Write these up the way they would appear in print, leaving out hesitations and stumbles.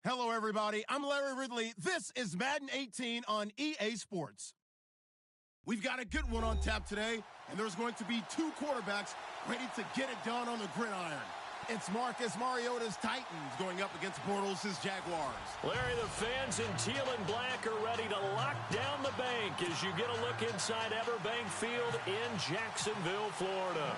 Hello, everybody. I'm Larry Ridley. This is Madden 18 on EA Sports. We've got a good one on tap today, and there's going to be two quarterbacks ready to get it done on the gridiron. It's Marcus Mariota's Titans going up against Bortles' Jaguars. Larry, the fans in teal and black are ready to lock down the bank as you get a look inside Everbank Field in Jacksonville, Florida.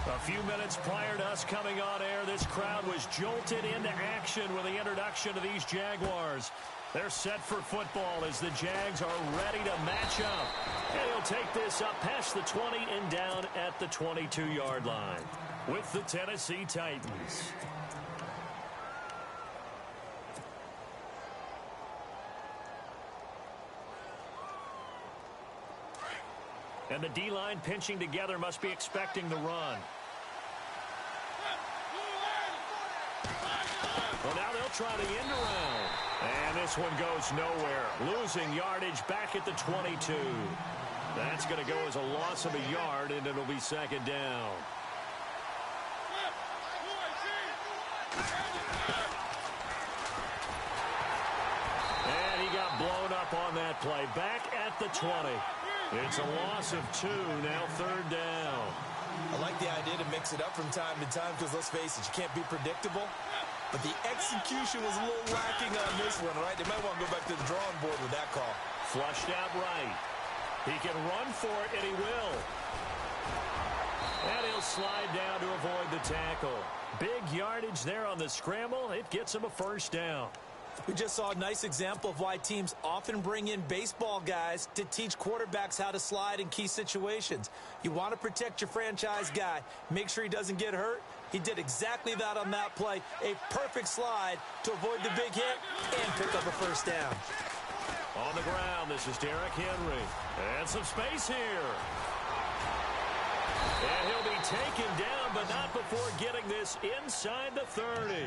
A few minutes prior to us coming on air, this crowd was jolted into action with the introduction of these Jaguars. They're set for football as the Jags are ready to match up. And he'll take this up past the 20 and down at the 22-yard line with the Tennessee Titans. And the D-line pinching together must be expecting the run. Well, now they'll try the end around. And this one goes nowhere. Losing yardage back at the 22. That's going to go as a loss of a yard, and it'll be second down. And he got blown up on that play. Back at the 20. It's a loss of 2, now third down. I like the idea to mix it up from time to time because, let's face it, you can't be predictable. But the execution was a little lacking on this one, right? They might want to go back to the drawing board with that call. Flushed out right. He can run for it, and he will. And he'll slide down to avoid the tackle. Big yardage there on the scramble. It gets him a first down. We just saw a nice example of why teams often bring in baseball guys to teach quarterbacks how to slide in key situations. You want to protect your franchise guy. Make sure he doesn't get hurt. He did exactly that on that play. A perfect slide to avoid the big hit and pick up a first down. On the ground, this is Derrick Henry. And some space here. And he'll be taken down, but not before getting this inside the 30.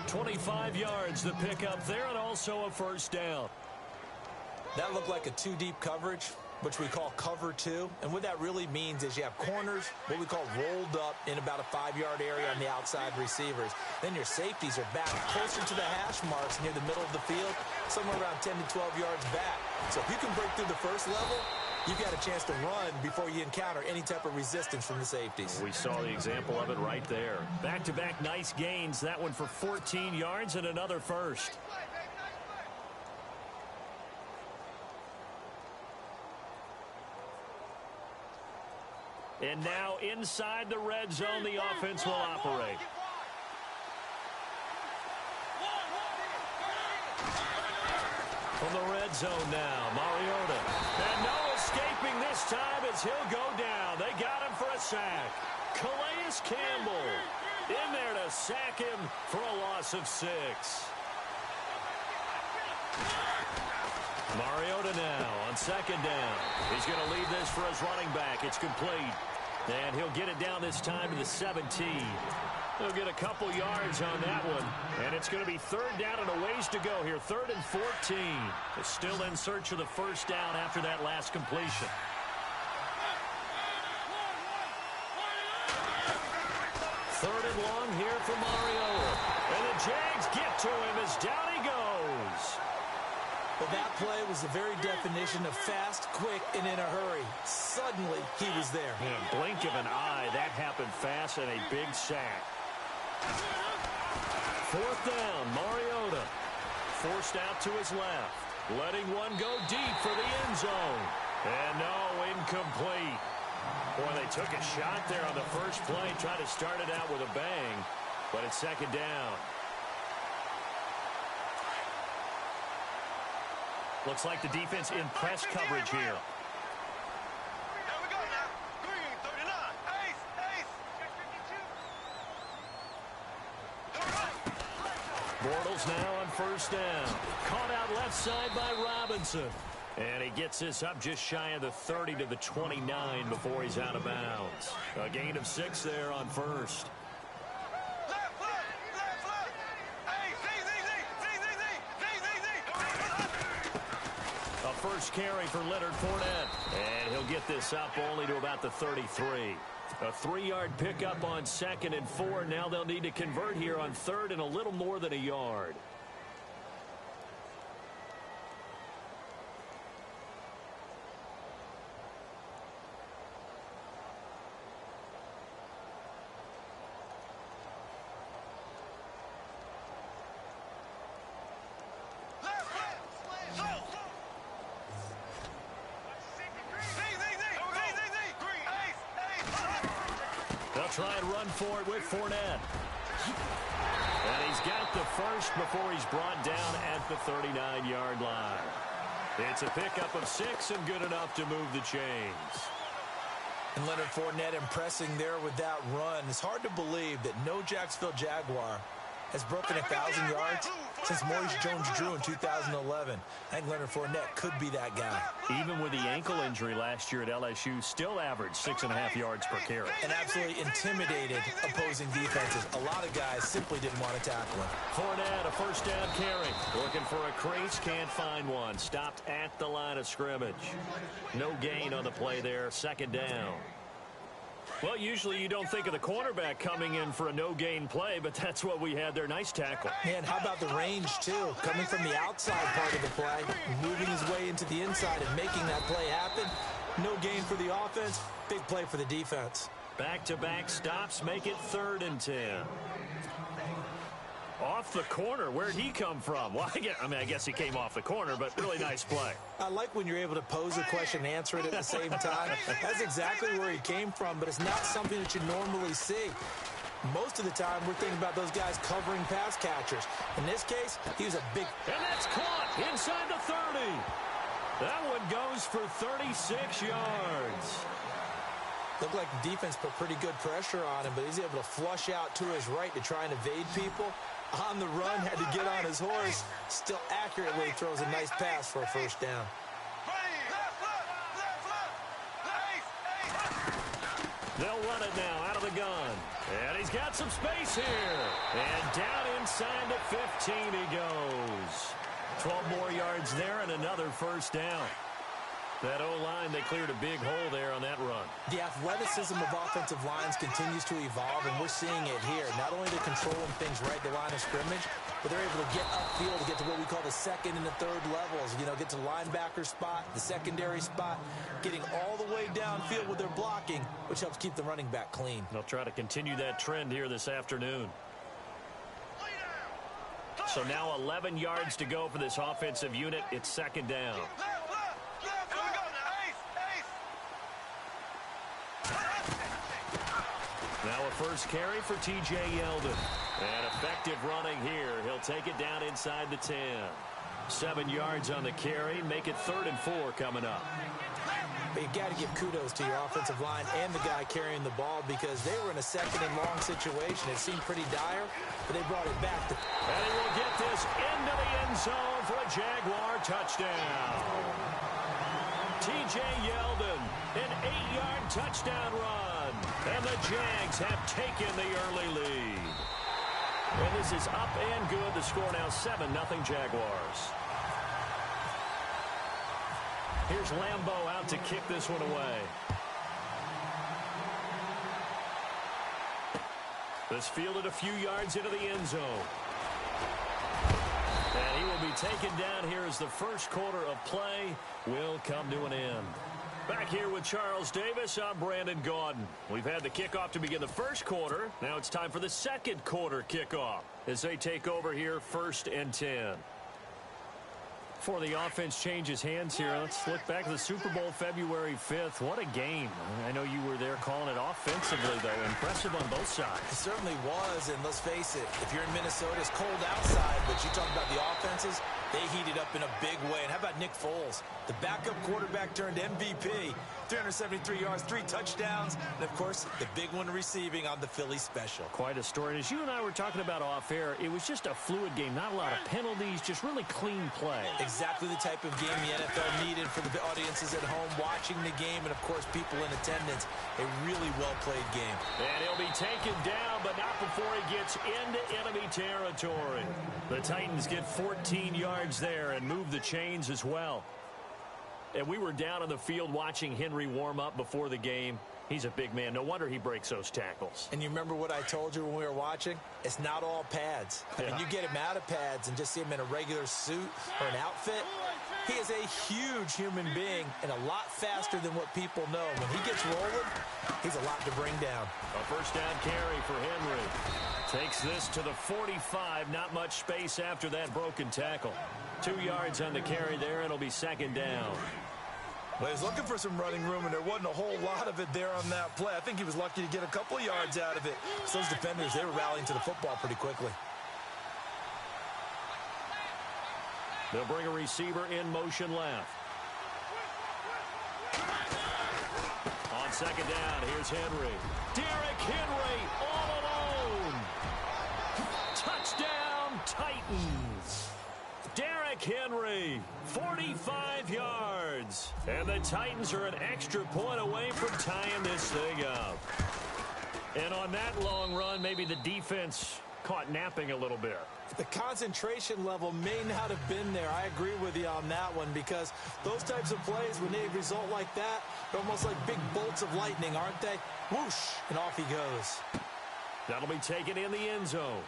25 yards to pick up there, and also a first down. That looked like a two-deep coverage, which we call cover two. And what that really means is you have corners, what we call rolled up in about a 5-yard area on the outside receivers. Then your safeties are back closer to the hash marks near the middle of the field, somewhere around 10 to 12 yards back. So if you can break through the first level, you've got a chance to run before you encounter any type of resistance from the safeties. We saw the example of it right there. Back-to-back nice gains. That one for 14 yards and another first. And now inside the red zone, the offense will operate. From the red zone now, Mariota. And no escaping this time as he'll go down. They got him for a sack. Calais Campbell in there to sack him for a loss of 6. Mariota now on second down. He's going to leave this for his running back. It's complete. And he'll get it down this time to the 17. He'll get a couple yards on that one. And it's going to be third down and a ways to go here. 3rd and 14. It's still in search of the first down after that last completion. Third and long here for Mariota. And the Jags get to him as down he goes. Well, that play was the very definition of fast, quick, and in a hurry. Suddenly, he was there. In a blink of an eye, that happened fast and a big sack. 4th down, Mariota. Forced out to his left. Letting one go deep for the end zone. And no, incomplete. Boy, they took a shot there on the first play, tried to start it out with a bang, but it's second down. Looks like the defense in press coverage here. Here we go now. Green, 39. Ace, ace. 52. Bortles now on first down. Caught out left side by Robinson. And he gets this up just shy of the 30 to the 29 before he's out of bounds. A gain of 6 there on first. Left foot, left foot. Hey, A first carry for Leonard Fournette. And he'll get this up only to about the 33. A 3-yard pickup on 2nd and 4. Now they'll need to convert here on 3rd and a little more than a yard. They'll try and run for it with Fournette. And he's got the first before he's brought down at the 39-yard line. It's a pickup of 6 and good enough to move the chains. And Leonard Fournette impressing there with that run. It's hard to believe that no Jacksonville Jaguar has broken 1,000 yards since Maurice Jones-Drew in 2011. I think Leonard Fournette could be that guy. Even with the ankle injury last year at LSU, still averaged 6.5 yards per carry. And absolutely intimidated opposing defenses. A lot of guys simply didn't want to tackle him. Fournette, a first down carry. Looking for a crease, can't find one. Stopped at the line of scrimmage. No gain on the play there, second down. Well, usually you don't think of the cornerback coming in for a no-gain play, but that's what we had there. Nice tackle. And how about the range, too? Coming from the outside part of the play, moving his way into the inside and making that play happen. No gain for the offense, big play for the defense. Back-to-back stops make it 3rd and 10. Off the corner, where'd he come from? Well, I guess he came off the corner, but really nice play. I like when you're able to pose a question and answer it at the same time. That's exactly where he came from, but it's not something that you normally see. Most of the time, we're thinking about those guys covering pass catchers. In this case, he was a big... And that's caught inside the 30. That one goes for 36 yards. Looked like the defense put pretty good pressure on him, but he's able to flush out to his right to try and evade people. On the run, had to get on his horse. Still accurately throws a nice pass for a first down. They'll run it now out of the gun. And he's got some space here. And down inside the 15 he goes. 12 more yards there and another first down. That O-line, they cleared a big hole there on that run. The athleticism of offensive lines continues to evolve, and we're seeing it here. Not only they're controlling things right at the line of scrimmage, but they're able to get upfield to get to what we call the second and the third levels. You know, get to the linebacker spot, the secondary spot, getting all the way downfield with their blocking, which helps keep the running back clean. They'll try to continue that trend here this afternoon. So now 11 yards to go for this offensive unit. It's second down. Now a first carry for T.J. Yeldon. And effective running here. He'll take it down inside the 10. 7 yards on the carry. Make it 3rd and 4 coming up. But you got to give kudos to your offensive line and the guy carrying the ball because they were in a second and long situation. It seemed pretty dire, but they brought it back. And he will get this into the end zone for a Jaguar touchdown. T.J. Yeldon, an 8-yard touchdown run. And the Jags have taken the early lead. And this is up and good. The score now 7-0 Jaguars. Here's Lambeau out to kick this one away. This fielded a few yards into the end zone. And he will be taken down here as the first quarter of play will come to an end. Back here with Charles Davis, I'm Brandon Gaudin. We've had the kickoff to begin the first quarter. Now it's time for the second quarter kickoff as they take over here 1st and 10. Before the offense changes hands here, let's look back at the Super Bowl February 5th. What a game. I know you were there calling it offensively, though. Impressive on both sides. It certainly was, and let's face it, if you're in Minnesota, it's cold outside, but you talk about the offenses, they heated up in a big way. And how about Nick Foles? The backup quarterback turned MVP. 373 yards, 3 touchdowns, and, of course, the big one receiving on the Philly special. Quite a story. And as you and I were talking about off air, it was just a fluid game. Not a lot of penalties, just really clean play. Exactly the type of game the NFL needed for the audiences at home watching the game and, of course, people in attendance. A really well-played game. And he'll be taken down, but not before he gets into enemy territory. The Titans get 14 yards there and move the chains as well. And we were down on the field watching Henry warm up before the game. He's a big man. No wonder he breaks those tackles. And you remember what I told you when we were watching? It's not all pads. I mean, you get him out of pads and just see him in a regular suit or an outfit. He is a huge human being and a lot faster than what people know. When he gets rolling, he's a lot to bring down. A first down carry for Henry. Takes this to the 45. Not much space after that broken tackle. 2 yards on the carry there. It'll be second down. Well, he was looking for some running room, and there wasn't a whole lot of it there on that play. I think he was lucky to get a couple of yards out of it. So those defenders, they were rallying to the football pretty quickly. They'll bring a receiver in motion left. On second down, here's Henry. Derrick Henry all alone. Touchdown, Titans. Derrick Henry, 45 yards. And the Titans are an extra point away from tying this thing up. And on that long run, maybe the defense caught napping a little bit. The concentration level may not have been there. I agree with you on that one, because those types of plays, when they result like that, they're almost like big bolts of lightning, aren't they? Whoosh, and off he goes. That'll be taken in the end zone.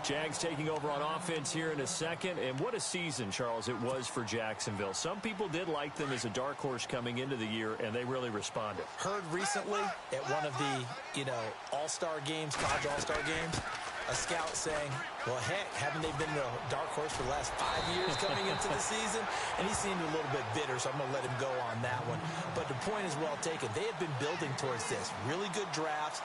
Jags taking over on offense here in a second. And what a season, Charles, it was for Jacksonville. Some people did like them as a dark horse coming into the year, and they really responded. Heard recently at one of the, all-star games, college all-star games, a scout saying, well, heck, haven't they been the dark horse for the last 5 years coming into the season? And he seemed a little bit bitter, so I'm going to let him go on that one. But the point is well taken. They have been building towards this. Really good drafts.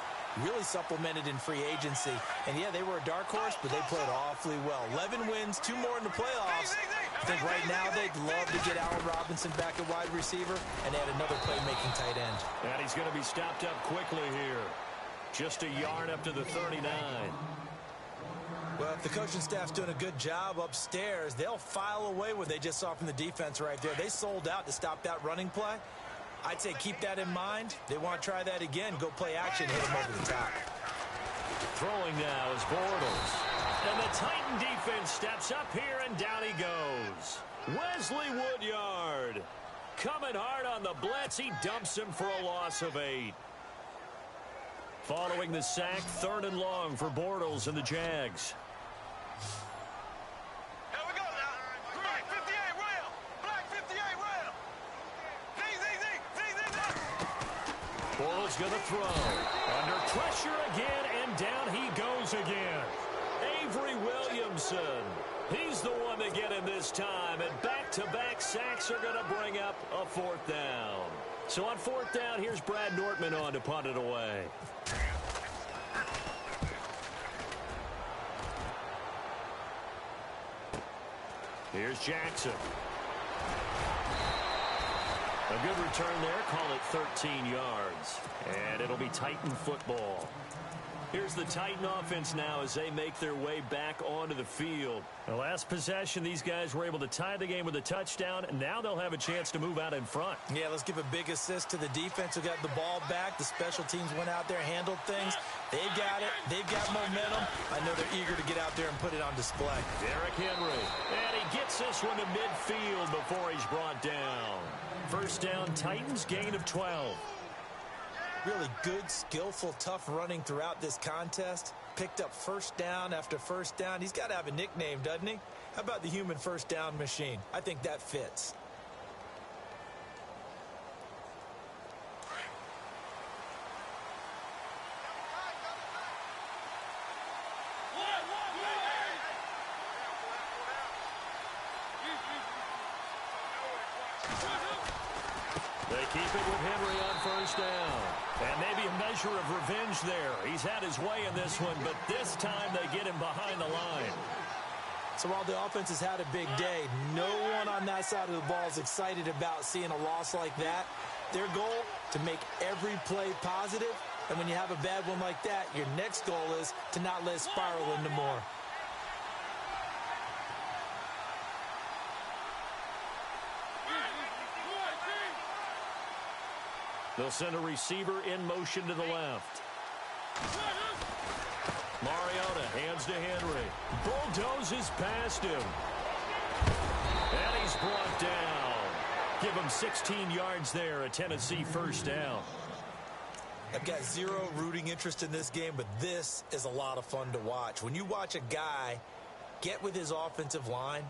Really supplemented in free agency. And, yeah, they were a dark horse, but they played awfully well. 11 wins, 2 more in the playoffs. I think right now they'd love to get Allen Robinson back at wide receiver and add another playmaking tight end. And he's going to be stopped up quickly here. Just a yard up to the 39. Well, if the coaching staff's doing a good job upstairs, they'll file away what they just saw from the defense right there. They sold out to stop that running play. I'd say keep that in mind. They want to try that again. Go play action, hit them over the top. Throwing now is Bortles. And the Titan defense steps up here, and down he goes. Wesley Woodyard coming hard on the blitz. He dumps him for a loss of 8. Following the sack, 3rd and long for Bortles and the Jags. Here we go now. Black 58 rail. Black 58 rail. Bortles going to throw. Under pressure again, and down he goes again. Avery Williamson. He's the one to get him this time, and back-to-back sacks are going to bring up a 4th down. So on 4th down, here's Brad Nortman on to punt it away. Here's Jackson. A good return there. Call it 13 yards. And it'll be Titan football. Here's the Titan offense now as they make their way back onto the field. The last possession, these guys were able to tie the game with a touchdown, and now they'll have a chance to move out in front. Yeah, let's give a big assist to the defense who got the ball back. The special teams went out there, handled things. They've got it. They've got momentum. I know they're eager to get out there and put it on display. Derrick Henry. And he gets this one to midfield before he's brought down. 1st down, Titans, gain of 12. Really good, skillful, tough running throughout this contest. Picked up 1st down after 1st down. He's got to have a nickname, doesn't he? How about the human 1st down machine? I think that fits. They keep it with Henry on 1st down. And maybe a measure of revenge there. He's had his way in this one, but this time they get him behind the line. So while the offense has had a big day, no one on that side of the ball is excited about seeing a loss like that. Their goal, to make every play positive. And when you have a bad one like that, your next goal is to not let it spiral into more. They'll send a receiver in motion to the left. Mariota hands to Henry. Bulldozes past him. And he's brought down. Give him 16 yards there, a Tennessee 1st down. I've got zero rooting interest in this game, but this is a lot of fun to watch. When you watch a guy get with his offensive line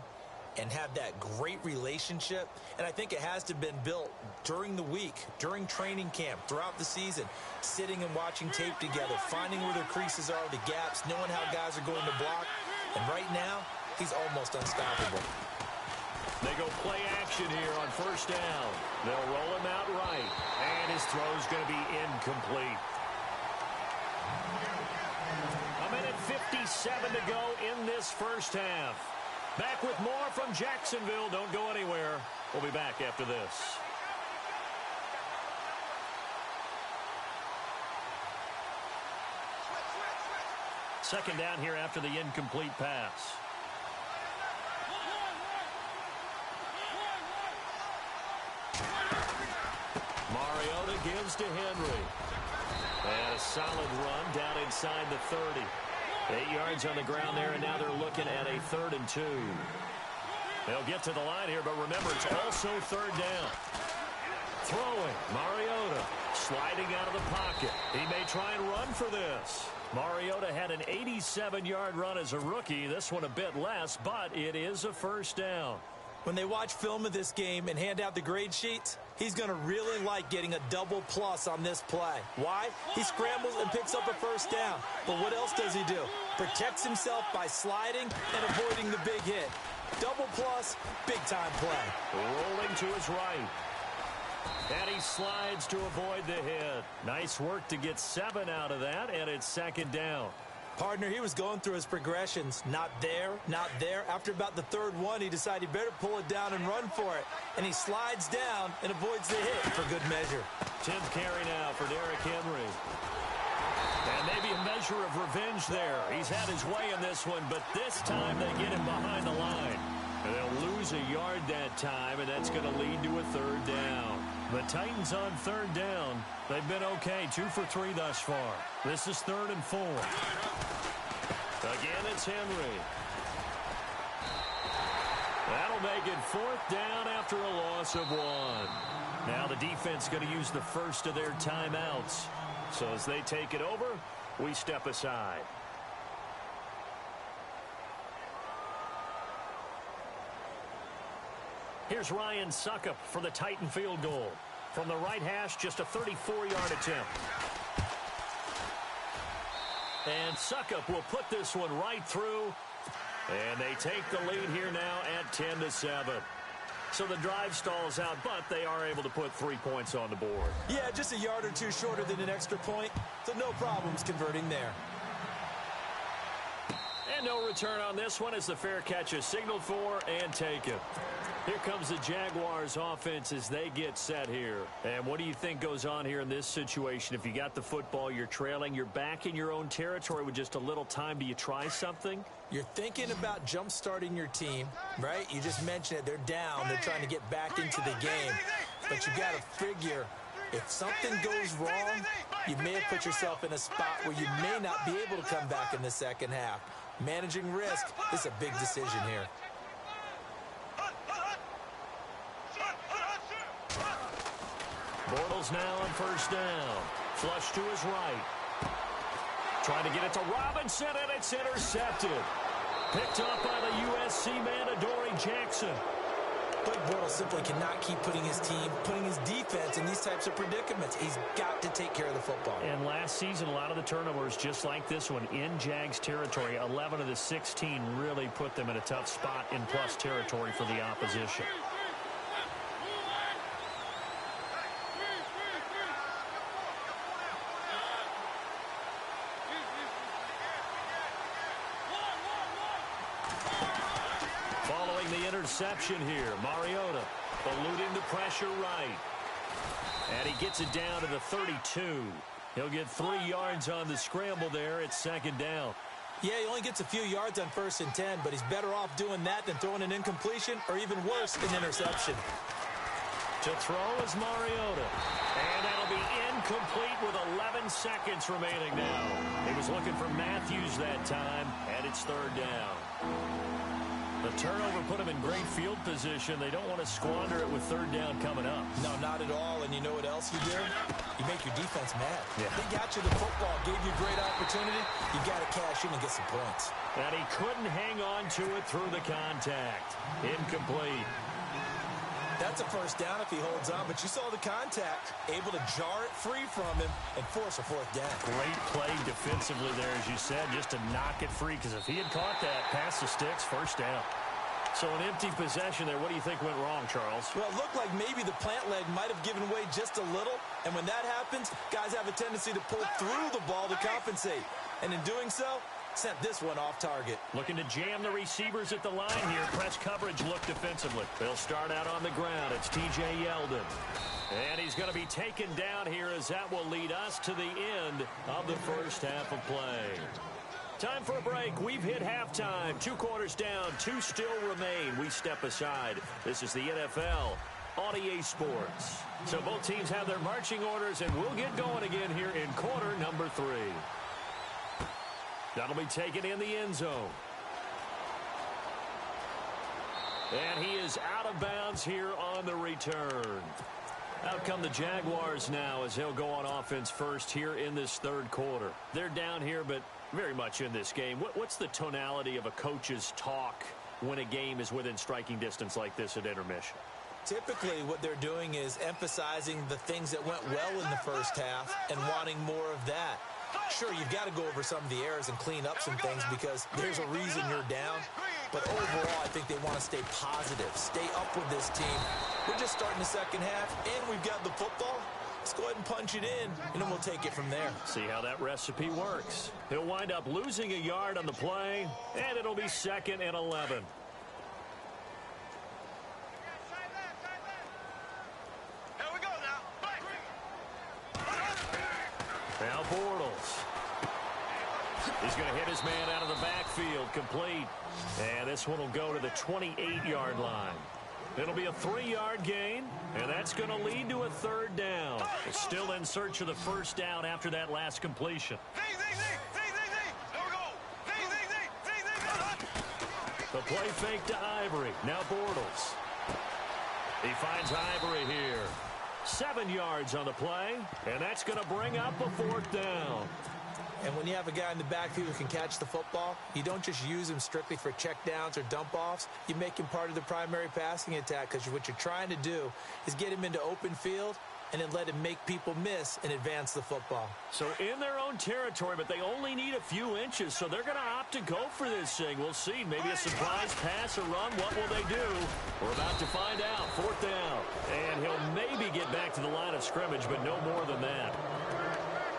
and have that great relationship. And I think it has to have been built during the week, during training camp, throughout the season, sitting and watching tape together, finding where their creases are, the gaps, knowing how guys are going to block. And right now, he's almost unstoppable. They go play action here on first down. They'll roll him out right, and his throw's going to be incomplete. A minute 57 to go in this first half. Back with more from Jacksonville. Don't go anywhere. We'll be back after this. Second down here after the incomplete pass. Mariota gives to Henry. And a solid run down inside the 30. 8 yards on the ground there, and now they're looking at a 3rd and 2. They'll get to the line here, but remember, it's also 3rd down. Throwing, Mariota sliding out of the pocket. He may try and run for this. Mariota had an 87-yard run as a rookie. This one a bit less, but it is a first down. When they watch film of this game and hand out the grade sheets, he's going to really like getting a double plus on this play. Why? He scrambles and picks up a first down. But what else does he do? Protects himself by sliding and avoiding the big hit. Double plus, big-time play. Rolling to his right. And he slides to avoid the hit. Nice work to get 7 out of that, and it's 2nd down. Partner, he was going through his progressions. Not there, not there. After about the 3rd one, he decided he better pull it down and run for it. And he slides down and avoids the hit for good measure. 10th carry now for Derrick Henry. And maybe a measure of revenge there. He's had his way in this one, but this time they get him behind the line. And they'll lose a yard that time, and that's going to lead to a 3rd down. The Titans on 3rd down. They've been okay, 2 for 3 thus far. This is 3rd and 4. Again, it's Henry. That'll make it 4th down after a loss of 1. Now the defense going to use the first of their timeouts. So as they take it over, we step aside. Here's Ryan Suckup for the Titan field goal. From the right hash, just a 34-yard attempt. And Suckup will put this one right through. And they take the lead here now at 10-7. So the drive stalls out, but they are able to put 3 points on the board. Yeah, just a yard or two shorter than an extra point. So no problems converting there. And no return on this one as the fair catch is signaled for and taken. Here comes the Jaguars offense as they get set here. And what do you think goes on here in this situation? If you got the football, you're trailing, you're back in your own territory with just a little time. Do you try something? You're thinking about jump-starting your team, right? You just mentioned it. They're down. They're trying to get back into the game. But you got to figure, if something goes wrong, you may have put yourself in a spot where you may not be able to come back in the second half. Managing risk is a big decision here. Bortles now on first down. Flush to his right. Trying to get it to Robinson, and it's intercepted. Picked up by the USC man, Adoree Jackson. But Bortles simply cannot keep putting his team, putting his defense in these types of predicaments. He's got to take care of the football. And last season, a lot of the turnovers, just like this one, in Jags territory, 11 of the 16 really put them in a tough spot in plus territory for the opposition. Interception here. Mariota eluding the pressure right. And he gets it down to the 32. He'll get 3 yards on the scramble there. It's 2nd down. Yeah, he only gets a few yards on 1st and 10, but he's better off doing that than throwing an incompletion or even worse, an interception. To throw is Mariota. And that'll be incomplete with 11 seconds remaining now. He was looking for Matthews that time, and it's 3rd down. The turnover put them in great field position. They don't want to squander it with third down coming up. No, not at all. And you know what else you do? You make your defense mad. Yeah. They got you the football, gave you a great opportunity. You got to cash in and get some points. And he couldn't hang on to it through the contact. Incomplete. That's a first down if he holds on, but you saw the contact, able to jar it free from him and force a fourth down. Great play defensively there, as you said, just to knock it free, because if he had caught that, past the sticks, first down. So an empty possession there. What do you think went wrong, Charles? Well, it looked like maybe the plant leg might have given way just a little, and when that happens, guys have a tendency to pull through the ball to compensate. And in doing so, sent this one off target. Looking to jam the receivers at the line here. Press coverage look defensively. They'll start out on the ground. It's T.J. Yeldon. And he's going to be taken down here as that will lead us to the end of the first half of play. Time for a break. We've hit halftime. 2 quarters down. 2 still remain. We step aside. This is the NFL on EA Sports. So both teams have their marching orders, and we'll get going again here in quarter number 3. That'll be taken in the end zone. And he is out of bounds here on the return. Out come the Jaguars now as they'll go on offense first here in this third quarter. They're down here, but very much in this game. What's the tonality of a coach's talk when a game is within striking distance like this at intermission? Typically, what they're doing is emphasizing the things that went well in the first half and wanting more of that. Sure, you've got to go over some of the errors and clean up some things because there's a reason you're down. But overall, I think they want to stay positive, stay up with this team. We're just starting the second half, and we've got the football. Let's go ahead and punch it in, and then we'll take it from there. See how that recipe works. He'll wind up losing a yard on the play, and it'll be 2nd and 11. Now Bortles. He's going to hit his man out of the backfield, complete. And this one will go to the 28-yard line. It'll be a 3-yard gain, and that's going to lead to a third down. They're still in search of the first down after that last completion. The play fake to Ivory. Now Bortles. He finds Ivory here. 7 yards on the play, and that's going to bring up a fourth down. And when you have a guy in the backfield who can catch the football, you don't just use him strictly for checkdowns or dump-offs. You make him part of the primary passing attack because what you're trying to do is get him into open field and then let him make people miss and advance the football. So in their own territory, but they only need a few inches, so they're going to opt to go for this thing. We'll see. Maybe a surprise pass or run. What will they do? We're about to find out. Fourth down. And he'll maybe get back to the line of scrimmage, but no more than that.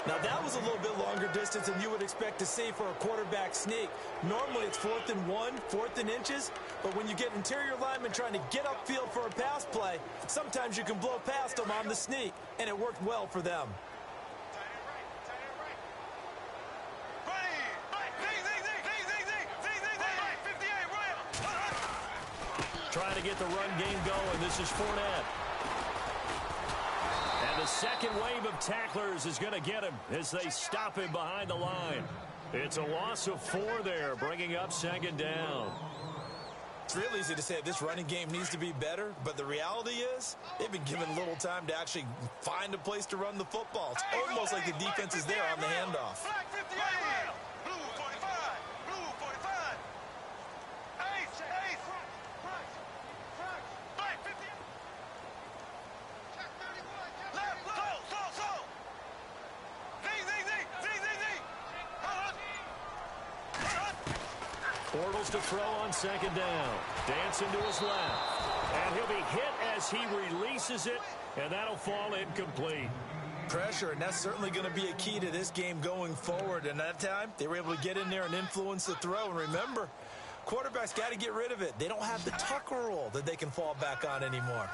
Now, that was a little bit longer distance than you would expect to see for a quarterback sneak. Normally, it's 4th and 1, 4th and inches. But when you get interior linemen trying to get upfield for a pass play, sometimes you can blow past them on the sneak, and it worked well for them. Trying to get the run game going. This is Fournette. And the second wave of tacklers is going to get him as they stop him behind the line. It's a loss of 4 there, bringing up 2nd down. It's real easy to say this running game needs to be better, but the reality is they've been given little time to actually find a place to run the football. It's almost like the defense is there on the handoff. Bortles to throw on 2nd down. Dancing to his left. And he'll be hit as he releases it, and that'll fall incomplete. Pressure, and that's certainly going to be a key to this game going forward. And that time, they were able to get in there and influence the throw. And remember, quarterbacks got to get rid of it. They don't have the tuck rule that they can fall back on anymore.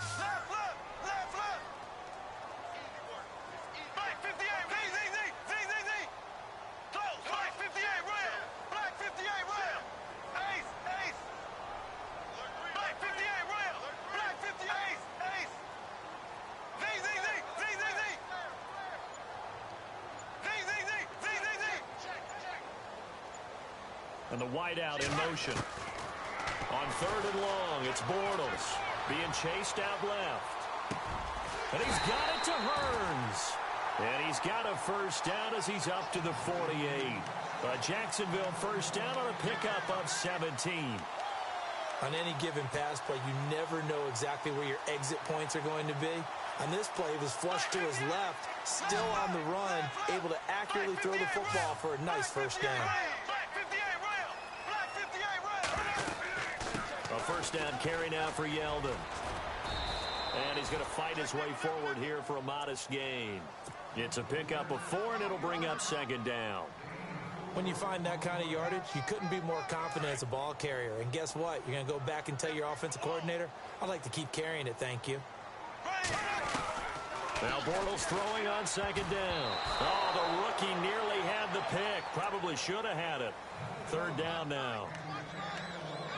And the wideout in motion. On third and long. It's Bortles being chased out left. And he's got it to Hearns. And he's got a first down as he's up to the 48. A Jacksonville first down on a pickup of 17. On any given pass play, you never know exactly where your exit points are going to be. On this play, he was flushed to his left, still on the run, able to accurately throw the football for a nice first down. A first down carry now for Yeldon. And he's going to fight his way forward here for a modest gain. It's a pickup of 4, and it'll bring up second down. When you find that kind of yardage, you couldn't be more confident as a ball carrier. And guess what? You're going to go back and tell your offensive coordinator, I'd like to keep carrying it, thank you. Now Bortles throwing on second down. Oh, the rookie nearly had the pick. Probably should have had it. Third down now.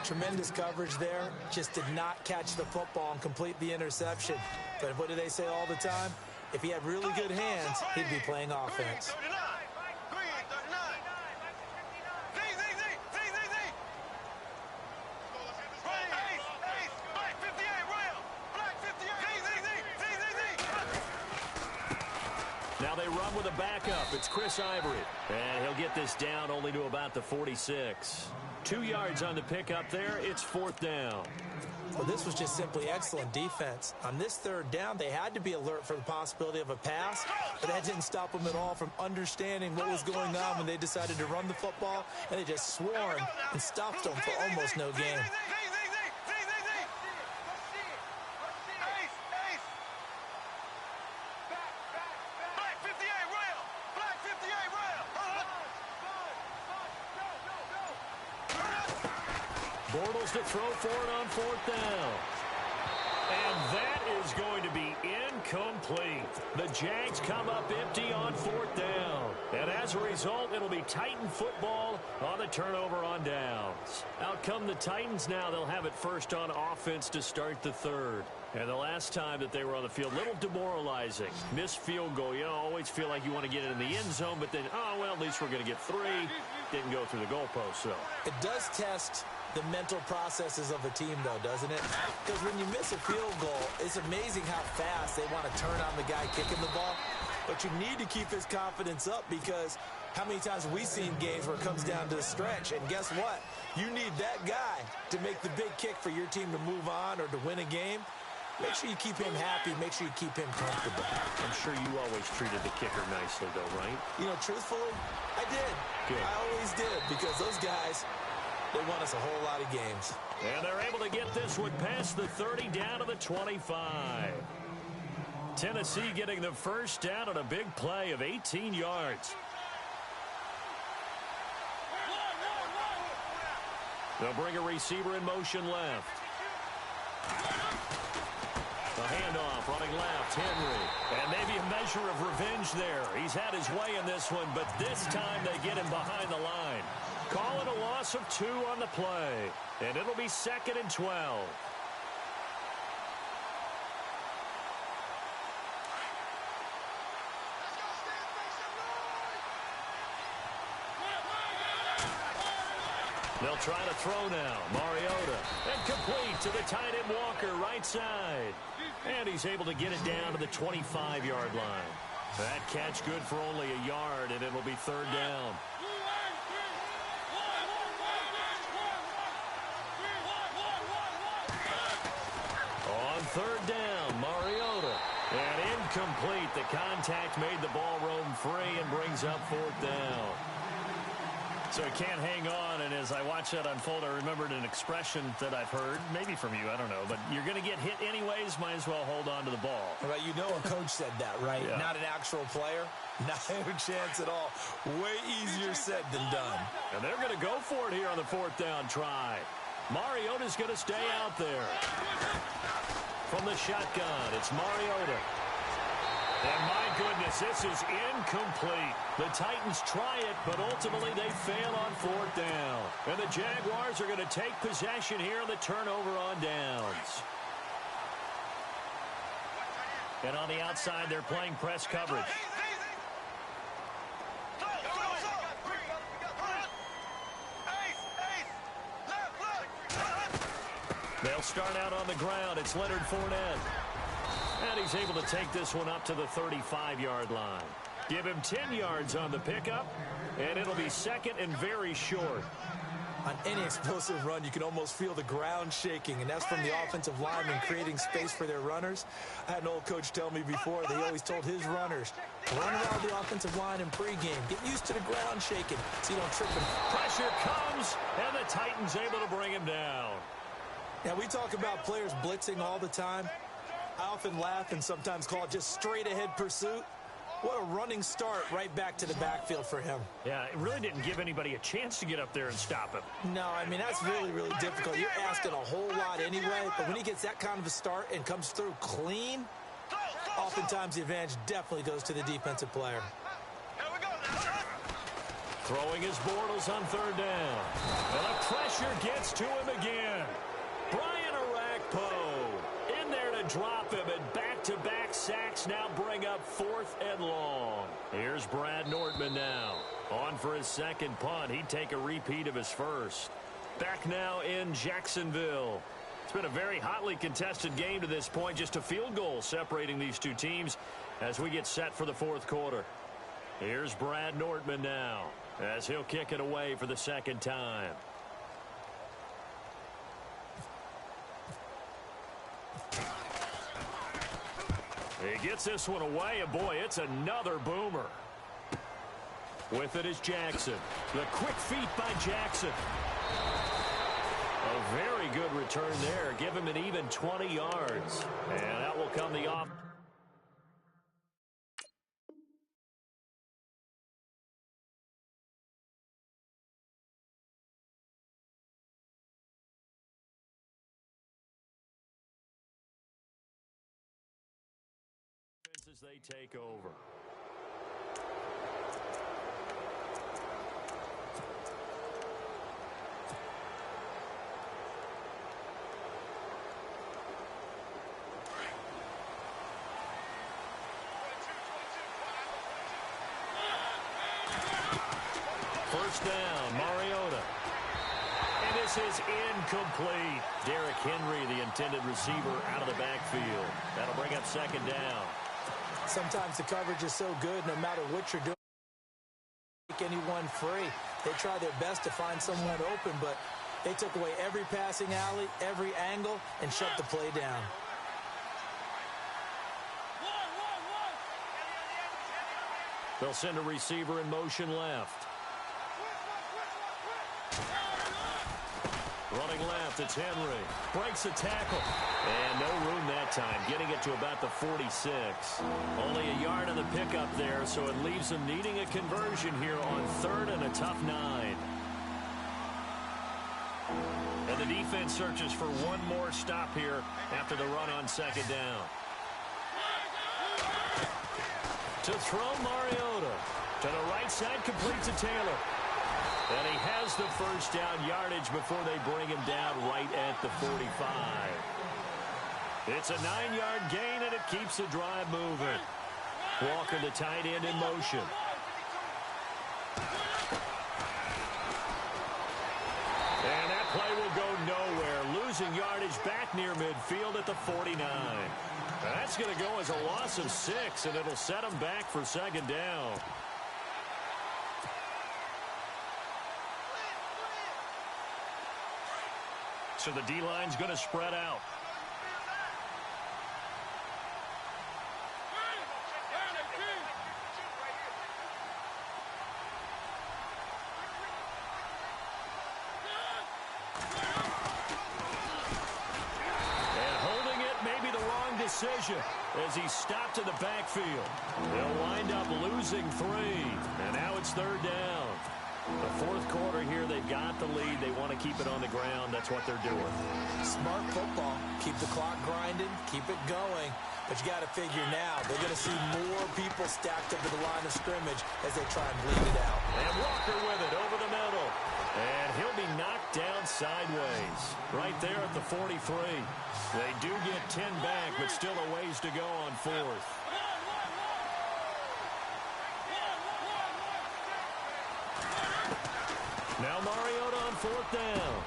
Tremendous coverage there. Just did not catch the football and complete the interception. But what do they say all the time? If he had really good hands, he'd be playing offense. Now they run with a backup. It's Chris Ivory. And he'll get this down only to about the 46. 2 yards on the pickup there. It's fourth down. Well, this was just simply excellent defense. On this third down, they had to be alert for the possibility of a pass, but that didn't stop them at all from understanding what was going on when they decided to run the football, and they just swarmed and stopped them for almost no gain. Bortles to throw for it on fourth down. And that is going to be incomplete. The Jags come up empty on fourth down. And as a result, it'll be Titan football on the turnover on downs. Out come the Titans now. They'll have it first on offense to start the third. And the last time that they were on the field, a little demoralizing. Missed field goal. You always feel like you want to get it in the end zone, but then, oh, well, at least we're going to get 3. Didn't go through the goalpost, so. It does test the mental processes of a team, though, doesn't it? Because when you miss a field goal, it's amazing how fast they want to turn on the guy kicking the ball. But you need to keep his confidence up, because how many times have we seen games where it comes down to the stretch? And guess what? You need that guy to make the big kick for your team to move on or to win a game. Make sure you keep him happy. Make sure you keep him comfortable. I'm sure you always treated the kicker nicely, though, right? You know, truthfully, I did. Good. I always did, because those guys, they won us a whole lot of games. And they're able to get this one past the 30 down to the 25. Tennessee getting the first down on a big play of 18 yards. They'll bring a receiver in motion left. The handoff running left, Henry. And maybe a measure of revenge there. He's had his way in this one, but this time they get him behind the line. Call it a loss of 2 on the play. And it'll be 2nd and 12. They'll try to throw now. Mariota. And complete to the tight end Walker, right side. And he's able to get it down to the 25-yard line. That catch good for only a yard, and it'll be third down. On third down, Mariota. And incomplete. The contact made the ball roam free and brings up fourth down. So he can't hang on, and as I watch that unfold, I remembered an expression that I've heard, maybe from you, I don't know, but you're going to get hit anyways, might as well hold on to the ball. Right, you know a coach said that, right? Yeah. Not an actual player. Not a chance at all. Way easier said than done. And they're going to go for it here on the fourth down try. Mariota's going to stay out there. From the shotgun, it's Mariota. And my goodness, this is incomplete. The Titans try it, but ultimately they fail on fourth down. And the Jaguars are going to take possession here on the turnover on downs. And on the outside, they're playing press coverage. They'll start out on the ground. It's Leonard Fournette. And he's able to take this one up to the 35-yard line. Give him 10 yards on the pickup, and it'll be second and very short. On any explosive run, you can almost feel the ground shaking, and that's from the offensive linemen creating space for their runners. I had an old coach tell me before, they always told his runners, run around the offensive line in pregame. Get used to the ground shaking so you don't trip him. Pressure comes, and the Titans able to bring him down. Now, we talk about players blitzing all the time. I often laugh and sometimes call it just straight-ahead pursuit. What a running start right back to the backfield for him. Yeah, it really didn't give anybody a chance to get up there and stop him. No, I mean, that's really, really difficult. You're asking a whole lot anyway, but when he gets that kind of a start and comes through clean, oftentimes the advantage definitely goes to the defensive player. Throwing his Bortles on third down. And the pressure gets to him again. Brian Orakpo in there to drop him, and back-to-back sacks now bring up 4th and long. Here's Brad Nordman now. On for his second punt. He'd take a repeat of his first. Back now in Jacksonville. It's been a very hotly contested game to this point. Just a field goal separating these two teams as we get set for the fourth quarter. Here's Brad Nordman now as he'll kick it away for the second time. He gets this one away, and boy, it's another boomer. With it is Jackson. The quick feet by Jackson. A very good return there. Give him an even 20 yards. And that will come the off. As they take over. First down, Mariota. And this is incomplete. Derrick Henry, the intended receiver, out of the backfield. That'll bring up second down. Sometimes the coverage is so good, no matter what you're doing, make anyone free. They try their best to find someone open, but they took away every passing alley, every angle, and shut the play down. They'll send a receiver in motion left. Running left, it's Henry. Breaks a tackle. And no room that time, getting it to about the 46. Only a yard on the pickup there, so it leaves them needing a conversion here on 3rd and a tough 9. And the defense searches for one more stop here after the run on second down. To throw Mariota. To the right side, complete to Taylor. And he has the first down yardage before they bring him down right at the 45. It's a 9-yard gain, and it keeps the drive moving. Walker, the tight end, in motion. And that play will go nowhere. Losing yardage back near midfield at the 49. That's going to go as a loss of 6, and it'll set them back for second down. So the D-line's going to spread out. Decision as he stopped in the backfield. They'll wind up losing 3, and now it's 3rd down. The fourth quarter here, they've got the lead. They want to keep it on the ground. That's what they're doing. Smart football. Keep the clock grinding, keep it going. But you got to figure now, they're going to see more people stacked up at the line of scrimmage as they try and bleed it out. And Walker with it over the middle. And he'll be knocked down sideways. Right there at the 43. They do get 10 back, but still a ways to go on 4th. Now Mariota on 4th down.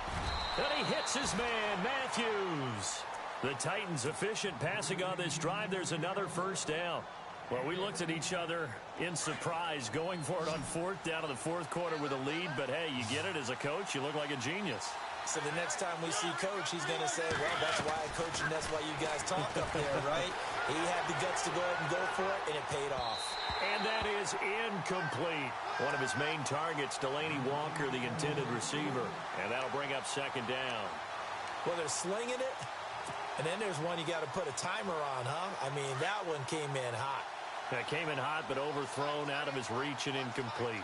And he hits his man, Matthews. The Titans efficient passing on this drive. There's another first down. Well, we looked at each other in surprise going for it on fourth down in the fourth quarter with a lead. But, hey, you get it as a coach. You look like a genius. So the next time we see Coach, he's going to say, well, that's why I coach and that's why you guys talk up there, right? He had the guts to go ahead and go for it, and it paid off. And that is incomplete. One of his main targets, Delaney Walker, the intended receiver. And that'll bring up second down. Well, they're slinging it, and then there's one you got to put a timer on, huh? I mean, that one came in hot. That came in hot, but overthrown, out of his reach, and incomplete.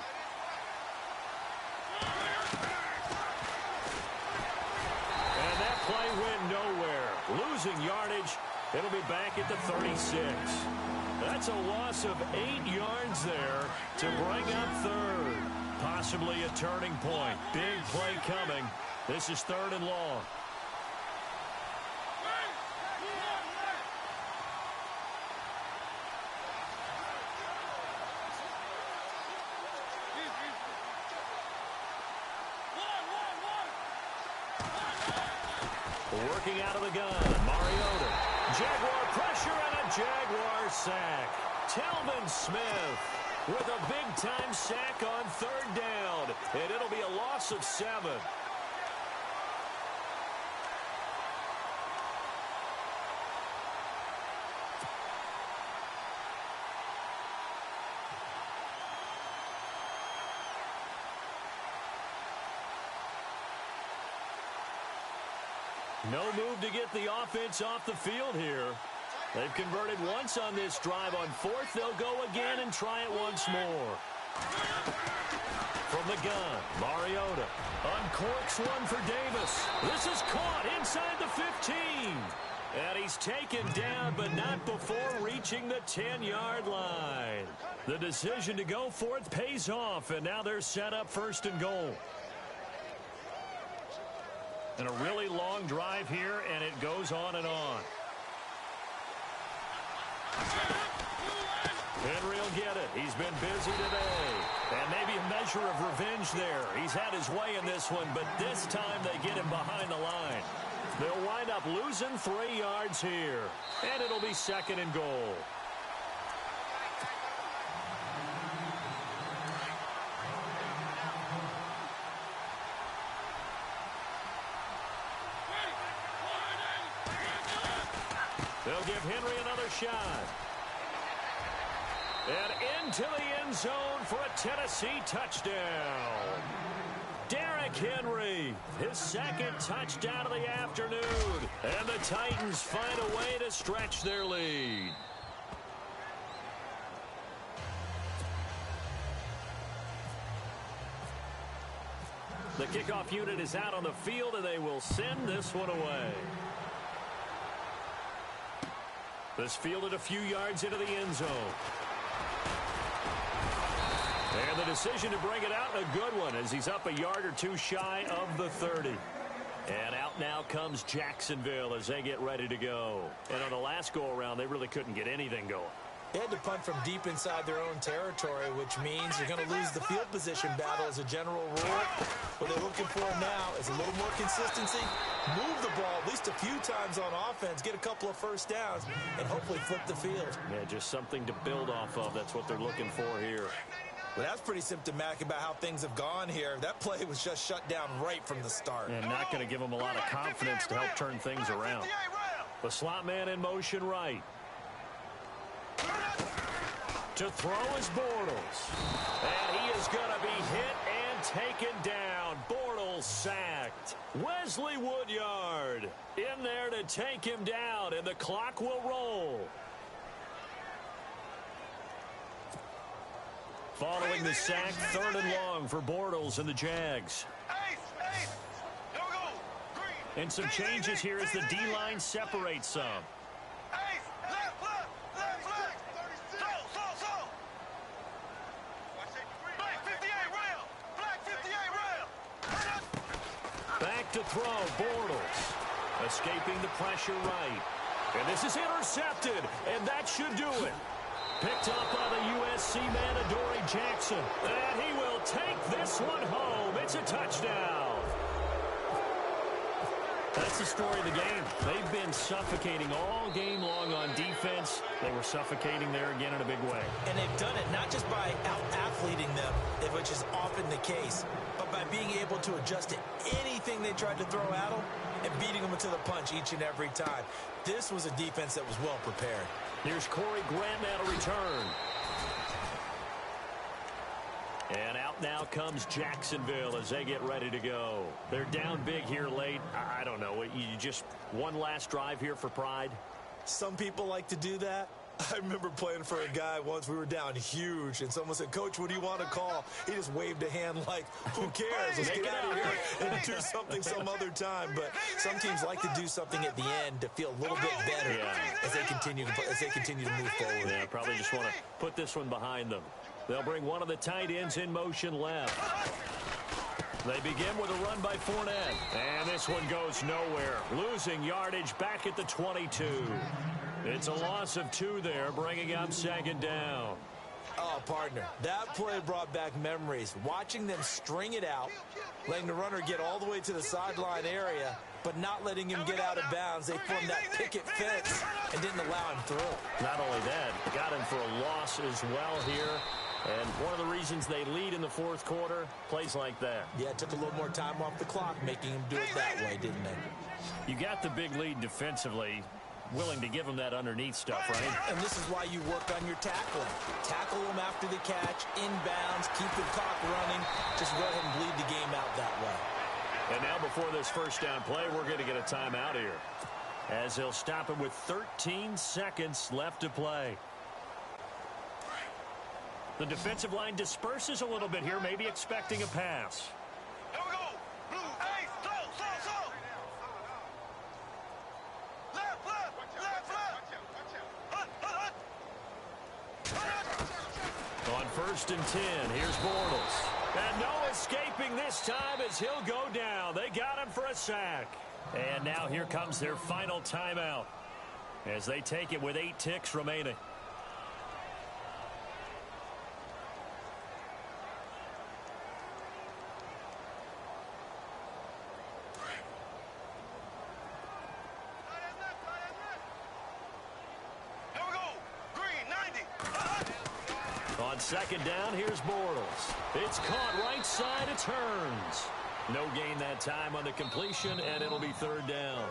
Play went nowhere. Losing yardage. It'll be back at the 36. That's a loss of 8 yards there to bring up third. Possibly a turning point. Big play coming. This is third and long. Working out of the gun, Mariota. Jaguar pressure and a Jaguar sack. Telvin Smith with a big-time sack on third down. And it'll be a loss of 7. No move to get the offense off the field here. They've converted once on this drive. On fourth, they'll go again and try it once more. From the gun, Mariota uncorks one for Davis. This is caught inside the 15. And he's taken down, but not before reaching the 10-yard line. The decision to go for it pays off, and now they're set up first and goal. And a really long drive here, and it goes on and on. Henry will get it. He's been busy today. And maybe a measure of revenge there. He's had his way in this one, but this time they get him behind the line. They'll wind up losing 3 yards here. And it'll be second and goal. They'll give Henry another shot. And into the end zone for a Tennessee touchdown. Derrick Henry, his second touchdown of the afternoon. And the Titans find a way to stretch their lead. The kickoff unit is out on the field, and they will send this one away. This fielded a few yards into the end zone. And the decision to bring it out, a good one, as he's up a yard or two shy of the 30. And out now comes Jacksonville as they get ready to go. And on the last go-around, they really couldn't get anything going. They had to punt from deep inside their own territory, which means you're going to lose the field position battle as a general rule. What they're looking for now is a little more consistency, move the ball at least a few times on offense, get a couple of first downs, and hopefully flip the field. Yeah, just something to build off of. That's what they're looking for here. Well, that's pretty symptomatic about how things have gone here. That play was just shut down right from the start. And not going to give them a lot of confidence to help turn things around. The slot man in motion right. To throw is Bortles. And he is going to be hit and taken down. Bortles sacked. Wesley Woodyard in there to take him down, and the clock will roll. Following the sack, third and long for Bortles and the Jags. And some changes here as the D-line separates some. Back to throw, Bortles. Escaping the pressure right. And this is intercepted, and that should do it. Picked up by the USC man, Adoree Jackson. And he will take this one home. It's a touchdown. That's the story of the game. They've been suffocating all game long on defense. They were suffocating there again in a big way. And they've done it not just by out-athleting them, which is often the case, but by being able to adjust to anything they tried to throw at them and beating them to the punch each and every time. This was a defense that was well prepared. Here's Corey Grant now to return. And out now comes Jacksonville as they get ready to go. They're down big here late. I don't know. You just one last drive here for pride? Some people like to do that. I remember playing for a guy once. We were down huge, and someone said, "Coach, what do you want to call?" He just waved a hand like, who cares? Let's get out of here and do something some other time. But some teams like to do something at the end to feel a little bit better as they continue to move forward. Yeah, probably just want to put this one behind them. They'll bring one of the tight ends in motion left. They begin with a run by Fournette. And this one goes nowhere. Losing yardage back at the 22. It's a loss of 2 there, bringing up 2nd down. Oh, partner, that play brought back memories. Watching them string it out, letting the runner get all the way to the sideline area, but not letting him get out of bounds. They formed that picket fence and didn't allow him through. Not only that, got him for a loss as well here. And one of the reasons they lead in the 4th quarter, plays like that. Yeah, it took a little more time off the clock, making him do it that way, didn't they? You got the big lead defensively, willing to give them that underneath stuff, right? And this is why you work on your tackling. Tackle them after the catch, inbounds, keep the clock running. Just go ahead and bleed the game out that way. And now before this first down play, we're going to get a timeout here, as he'll stop him with 13 seconds left to play. The defensive line disperses a little bit here, maybe expecting a pass. Here we go. Blue. Hey, slow. Left. On 1st and 10, here's Bortles. And no escaping this time as he'll go down. They got him for a sack. And now here comes their final timeout as they take it with 8 ticks remaining. On 2nd down, here's Bortles. It's caught right side, it turns. No gain that time on the completion, and it'll be 3rd down.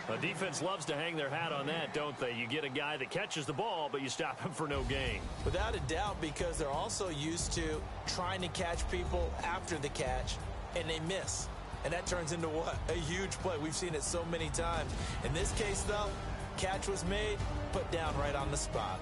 A defense loves to hang their hat on that, don't they? You get a guy that catches the ball, but you stop him for no gain. Without a doubt, because they're also used to trying to catch people after the catch, and they miss. And that turns into what? A huge play. We've seen it so many times. In this case, though, catch was made, put down right on the spot.